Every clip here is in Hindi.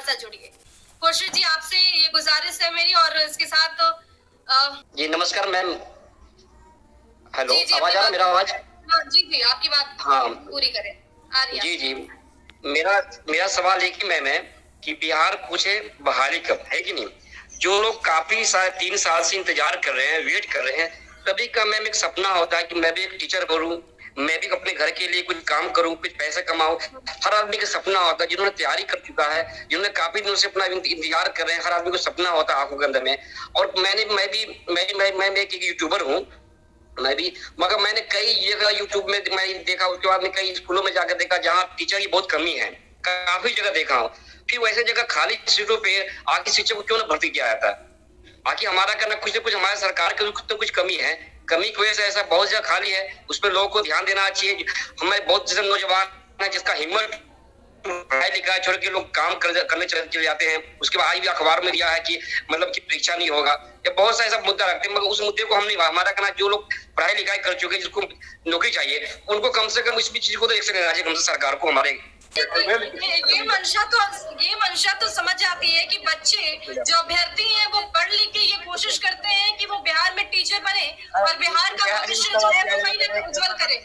साथ जुड़िए। खुर्शीद जी, आपसे ये गुजारिश है मेरी, और इसके साथ जी नमस्कार मैम। हेलो, आवाज आ रहा है मेरा आवाज? हाँ जी, आपकी बात हाँ पूरी करें। आ रही है। जी मेरा मेरा सवाल एक ही मैम है कि बिहार पूछे बहाली कब, है कि नहीं। जो लोग काफी 3 साल से इंतजार कर रहे हैं, वेट कर रहे हैं, सभी का मैम एक सपना होता है कि मैं भी एक टीचर बनूं, मैं भी अपने घर के लिए कुछ काम करूं, कुछ पैसे कमाऊं। हर आदमी का सपना होता है, जिन्होंने तैयारी कर चुका है, जिन्होंने काफी दिनों से अपना इंतजार कर रहे हैं, हर आदमी को सपना होता है आंखों के अंदर में। और मैं एक यूट्यूबर हूँ, मैं भी, मगर मैंने कई जगह यूट्यूब में मैं देखा, उसके बाद में कई स्कूलों में जाकर देखा जहाँ टीचर की बहुत कमी है, काफी जगह देखा हूँ। फिर वैसे जगह खाली सीटों पे आके शिक्षक को क्यों ना भर्ती किया जाता है। आखिर हमारा करना कुछ न कुछ, हमारे सरकार के तो कुछ कमी है, कमी की वजह से ऐसा बहुत जगह खाली है, उस पर लोगों को ध्यान देना चाहिए। हमारे बहुत से नौजवान है जिसका हिम्मत, पढ़ाई लिखाई छोड़ के लोग काम करने चले जाते हैं, उसके बाद आज भी अखबार में दिया है कि मतलब कि परीक्षा नहीं होगा, या बहुत सा ऐसा मुद्दा रखते हैं, मगर उस मुद्दे को हम नहीं, हमारा कहना जो लोग पढ़ाई लिखाई कर चुके हैं, जिसको नौकरी चाहिए, उनको कम से कम इस भी चीज को तो एक्शन लेना चाहिए, कम से सरकार को। हमारे ये मंशा तो समझ आती है कि बच्चे जो अभ्यर्थी हैं वो पढ़ लिख के ये कोशिश करते हैं कि वो बिहार में टीचर बने और बिहार का भविष्य जो है वो कहीं ना कहीं उज्जवल करे।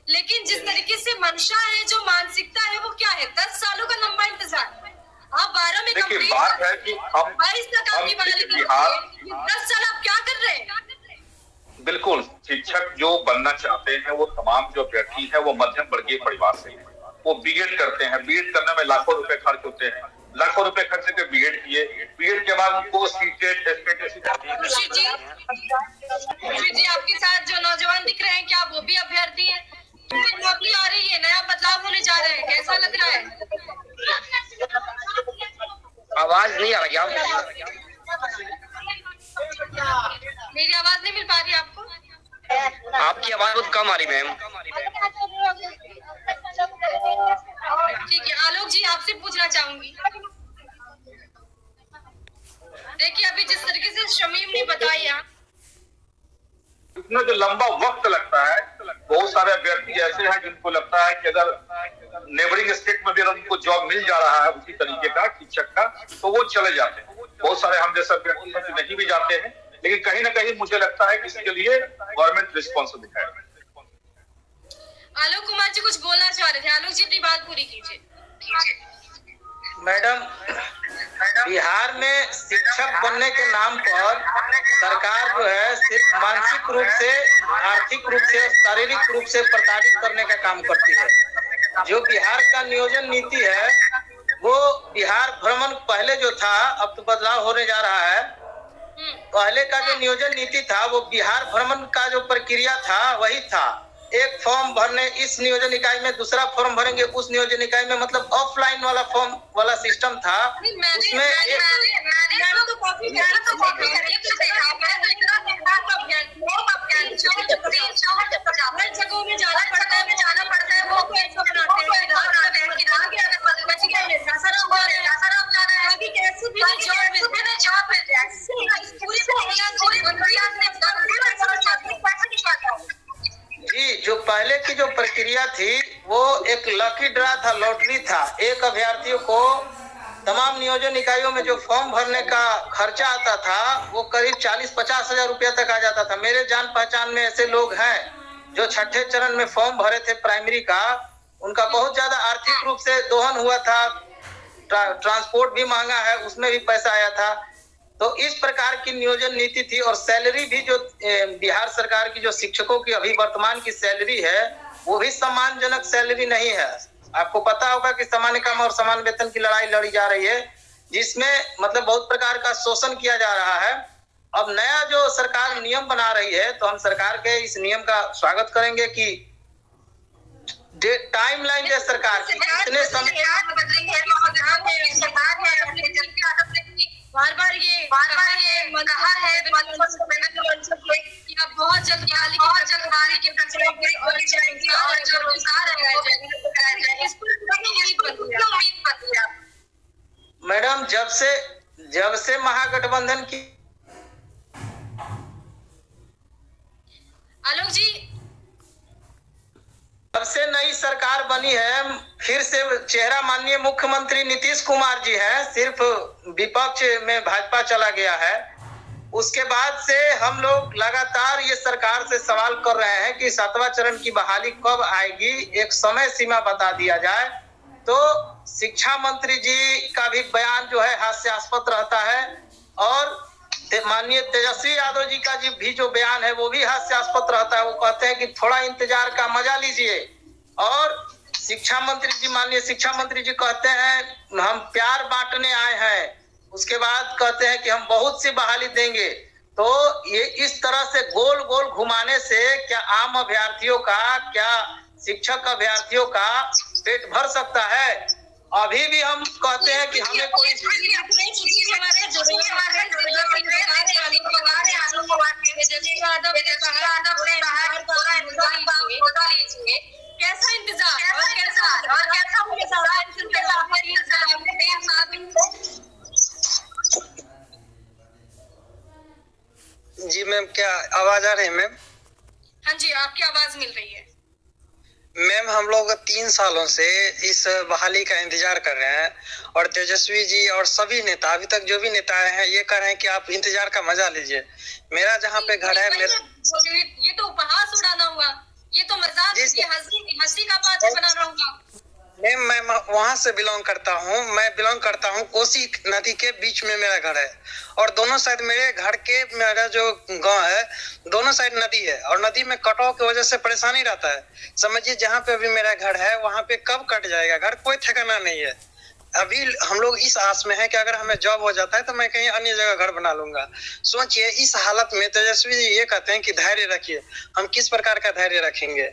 लेकिन जिस तरीके से मंशा है, जो मानसिकता है, वो क्या है? 10 सालों का लंबा इंतजार। आप 12 में कंप्लीट, बात है कि 22 तक आपकी बहाली कर रहे हैं, 10 साल आप क्या कर रहे हैं? बिल्कुल, शिक्षक जो बनना चाहते हैं वो तमाम जो अभ्यर्थी है वो मध्यम वर्गीय परिवार से है। वो बीएड करते हैं, बीएड करने में लाखों रुपए खर्च होते हैं, लाखों रुपए खर्च करके बीएड किए, बीएड के बाद उनको सीटेट खुर्शीद जी, आपके साथ जो नौजवान दिख रहे हैं, क्या वो भी अभ्यर्थी हैं? नौकरी आ रही है, नया बदलाव होने जा रहा है, कैसा लग रहा है? आवाज नहीं आ रही आप? मेरी आवाज नहीं मिल पा रही आपको? आपकी आवाज बहुत कम आ रही मैम। ठीक है, आलोक जी, आपसे पूछना चाहूंगी। देखिए, अभी जिस तरीके से शमीम ने बताया, इतना जो लंबा वक्त लगता है, बहुत सारे अभ्यर्थी ऐसे हैं जिनको लगता है कि अगर नेबरिंग स्टेट में भी अगर उनको जॉब मिल जा रहा है उसी तरीके का शिक्षक का, तो वो चले जाते हैं। बहुत सारे हम जैसे अभ्यर्थी हैं नहीं भी जाते हैं, लेकिन कहीं ना कहीं मुझे लगता है कि इसके लिए गवर्नमेंट रिस्पॉन्सिबल है। आलोक कुमार जी कुछ बोलना चाह रहे थे। आलोक जी, अपनी बात पूरी कीजिए। मैडम, बिहार में शिक्षक बनने के नाम पर सरकार जो है सिर्फ मानसिक रूप से, आर्थिक रूप से, शारीरिक रूप से प्रताड़ित करने का काम करती है। जो बिहार का नियोजन नीति है वो बिहार भ्रमण पहले जो था, अब तो बदलाव होने जा रहा है। पहले का जो नियोजन नीति था वो बिहार भ्रमण का जो प्रक्रिया था वही था। एक फॉर्म भरने, इस नियोजन इकाई में दूसरा फॉर्म भरेंगे, उस नियोजन इकाई में, मतलब ऑफलाइन वाला फॉर्म वाला सिस्टम था। उसमें जी, जो पहले की जो प्रक्रिया थी वो एक लकी ड्रा था, लॉटरी था। एक अभ्यर्थियों को तमाम नियोजन इकाइयों में जो फॉर्म भरने का खर्चा आता था वो करीब 40-50 हजार रुपया तक आ जाता था। मेरे जान पहचान में ऐसे लोग हैं जो छठे चरण में फॉर्म भरे थे प्राइमरी का, उनका बहुत ज्यादा आर्थिक रूप से दोहन हुआ था। ट्रांसपोर्ट भी महंगा है, उसमें भी पैसा आया था। तो इस प्रकार की नियोजन नीति थी। और सैलरी भी जो बिहार सरकार की जो शिक्षकों की अभी वर्तमान की सैलरी है वो भी सम्मानजनक सैलरी नहीं है। आपको पता होगा कि सामान्य काम और समान वेतन की लड़ाई लड़ी जा रही है, जिसमें मतलब बहुत प्रकार का शोषण किया जा रहा है। अब नया जो सरकार नियम बना रही है, तो हम सरकार के इस नियम का स्वागत करेंगे कि टाइमलाइन दे सरकार की, कितने समय बार बार ये कहा है कि अब बहुत जल्द बहाली की प्रक्रिया और जो रोजगार है इस पर उम्मीद बनती है। मैडम, जब से महागठबंधन की, आलोक जी, जब से नई सरकार बनी है, फिर से चेहरा माननीय मुख्यमंत्री नीतीश कुमार जी हैं, सिर्फ विपक्ष में भाजपा चला गया है। उसके बाद से हम लोग लगातार ये सरकार से सवाल कर रहे हैं कि 7वां चरण की बहाली कब आएगी, एक समय सीमा बता दिया जाए। तो शिक्षा मंत्री जी का भी बयान जो है हास्यास्पद रहता है और माननीय तेजस्वी यादव जी का भी जो बयान है वो भी हास्यास्पद रहता है। वो कहते हैं कि थोड़ा इंतजार का मजा लीजिए। और शिक्षा मंत्री जी, माननीय शिक्षा मंत्री जी कहते हैं हम प्यार बांटने आए हैं, उसके बाद कहते हैं कि हम बहुत सी बहाली देंगे। तो ये इस तरह से गोल गोल घुमाने से क्या आम अभ्यर्थियों का, क्या शिक्षक अभ्यर्थियों का पेट भर सकता है? अभी भी हम कहते हैं कि हमें कोई कैसा इंतजार और जी मैम, क्या आवाज आ रही है मैम? हाँ जी, आपकी आवाज मिल रही है मैम। हम लोग 3 सालों से इस बहाली का इंतजार कर रहे हैं और तेजस्वी जी और सभी नेता, अभी तक जो भी नेता हैं, ये कह रहे हैं कि आप इंतजार का मजा लीजिए। मेरा जहाँ पे घर है, ये तो उपहास उड़ाना हुआ, ये तो मजाक, हंसी का पात्र बनाना हुआ। मैम मैं वहां से बिलोंग करता हूँ। मैं बिलोंग करता हूँ कोसी नदी के बीच में मेरा घर है और दोनों साइड मेरे घर के, मेरा जो गांव है दोनों साइड नदी है और नदी में कटाव की वजह से परेशानी रहता है। समझिए जहाँ पे अभी मेरा घर है वहाँ पे कब कट जाएगा घर, कोई ठिकाना नहीं है। अभी हम लोग इस आस में है कि अगर हमें जॉब हो जाता है तो मैं कहीं अन्य जगह घर बना लूंगा। सोचिए इस हालत में तेजस्वी जी ये कहते हैं कि धैर्य रखिए। हम किस प्रकार का धैर्य रखेंगे?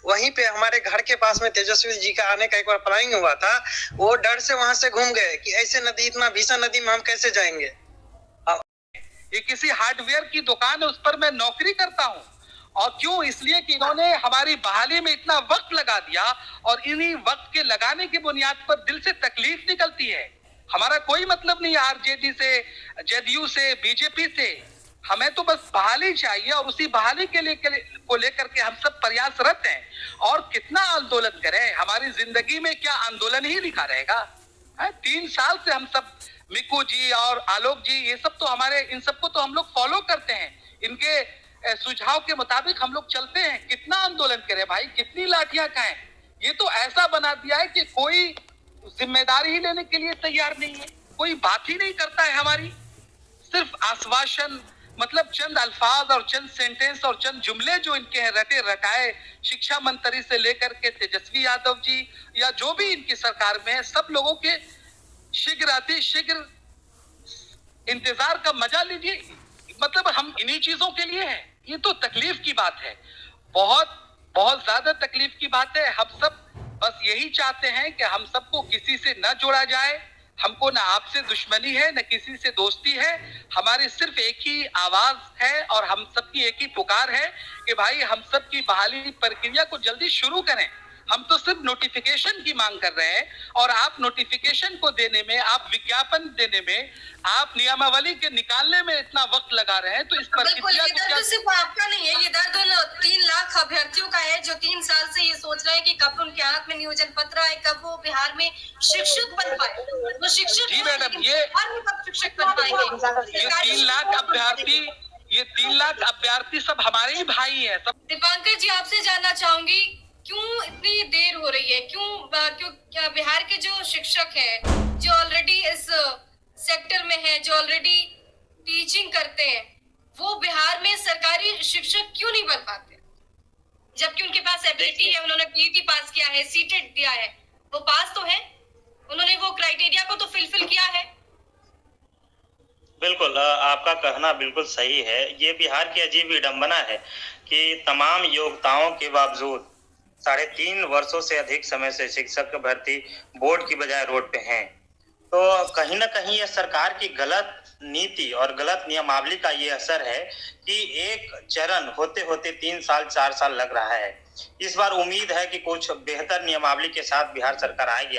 वहीं पे हमारे घर के पास में तेजस्वी जी का आने का एक बार प्लानिंग हुआ था, वो डर से वहां से घूम गए कि ऐसे नदी, इतना भीषण नदी में हम कैसे जाएंगे। ये किसी हार्डवेयर की दुकान है, उस पर मैं नौकरी करता हूँ। और क्यों? इसलिए कि इन्होंने हमारी बहाली में इतना वक्त लगा दिया और इन्हीं वक्त के लगाने की बुनियाद पर दिल से तकलीफ निकलती है। हमारा कोई मतलब नहीं आरजेडी से, जेडीयू से, बीजेपी से। हमें तो बस बहाली चाहिए और उसी बहाली के लिए को लेकर के हम सब प्रयासरत हैं। और कितना आंदोलन करें, हमारी जिंदगी में क्या आंदोलन ही लिखा रहेगा? 3 साल से हम सब, मिकू जी और आलोक जी, ये सब तो हमारे, इन सबको तो हम लोग फॉलो करते हैं, इनके सुझाव के मुताबिक हम लोग चलते हैं। कितना आंदोलन करें भाई, कितनी लाठियां खाएं? ये तो ऐसा बना दिया है कि कोई जिम्मेदारी ही लेने के लिए तैयार नहीं है, कोई बात ही नहीं करता है हमारी। सिर्फ आश्वासन, मतलब चंद अल्फाज और चंद सेंटेंस और चंद जुमले जो इनके हैं रटे रटाए, शिक्षा मंत्री से लेकर के तेजस्वी यादव जी या जो भी इनकी सरकार में है, सब लोगों के शीघ्र अति शीघ्र इंतजार का मजा लीजिए। मतलब हम इन्हीं चीजों के लिए हैं। ये तो तकलीफ की बात है, बहुत बहुत ज्यादा तकलीफ की बात है। हम सब बस यही चाहते हैं कि हम सबको किसी से न जोड़ा जाए। हमको ना आपसे दुश्मनी है, न किसी से दोस्ती है। हमारी सिर्फ एक ही आवाज है और हम सबकी एक ही पुकार है कि भाई हम सबकी बहाली प्रक्रिया को जल्दी शुरू करें। हम तो सिर्फ नोटिफिकेशन की मांग कर रहे हैं और आप नोटिफिकेशन को देने में, आप विज्ञापन देने में, आप नियमावली के निकालने में इतना वक्त लगा रहे हैं। तो इस प्रक्रिया को क्या... सिर्फ आपका नहीं है, ये दर्द उन 3 लाख अभ्यर्थियों का है जो 3 साल से ये सोच रहे हैं कि कब उनके हाथ में नियोजन पत्र आए, कब वो बिहार में शिक्षक बन पाए। वो शिक्षक जी मैडम, ये कब शिक्षक बन पाएंगे? ये 3 लाख अभ्यर्थी सब हमारे ही भाई है। दीपांकर जी, आपसे जानना चाहूंगी क्यों इतनी देर हो रही है? क्यों बिहार के जो शिक्षक हैं, जो ऑलरेडी इस सेक्टर में हैं, जो ऑलरेडी टीचिंग करते हैं, वो बिहार में सरकारी शिक्षक क्यों नहीं बन पाते? जबकि उनके पास एबिलिटी है, उन्होंने टीईटी पास किया है, सीटेट दिया है, वो पास तो है, उन्होंने वो क्राइटेरिया को तो फिलफिल किया है। बिल्कुल, आपका कहना बिल्कुल सही है। ये बिहार की अजीब विडंबना है कि तमाम योग्यताओं के बावजूद 3.5 वर्षों से अधिक समय से शिक्षक भर्ती बोर्ड की बजाय रोड पे हैं। तो कहीं ना कहीं ये सरकार की गलत नीति और गलत नियमावली का ये असर है कि एक चरण होते होते 3 साल 4 साल लग रहा है। इस बार उम्मीद है कि कुछ बेहतर नियमावली के साथ बिहार सरकार आएगी।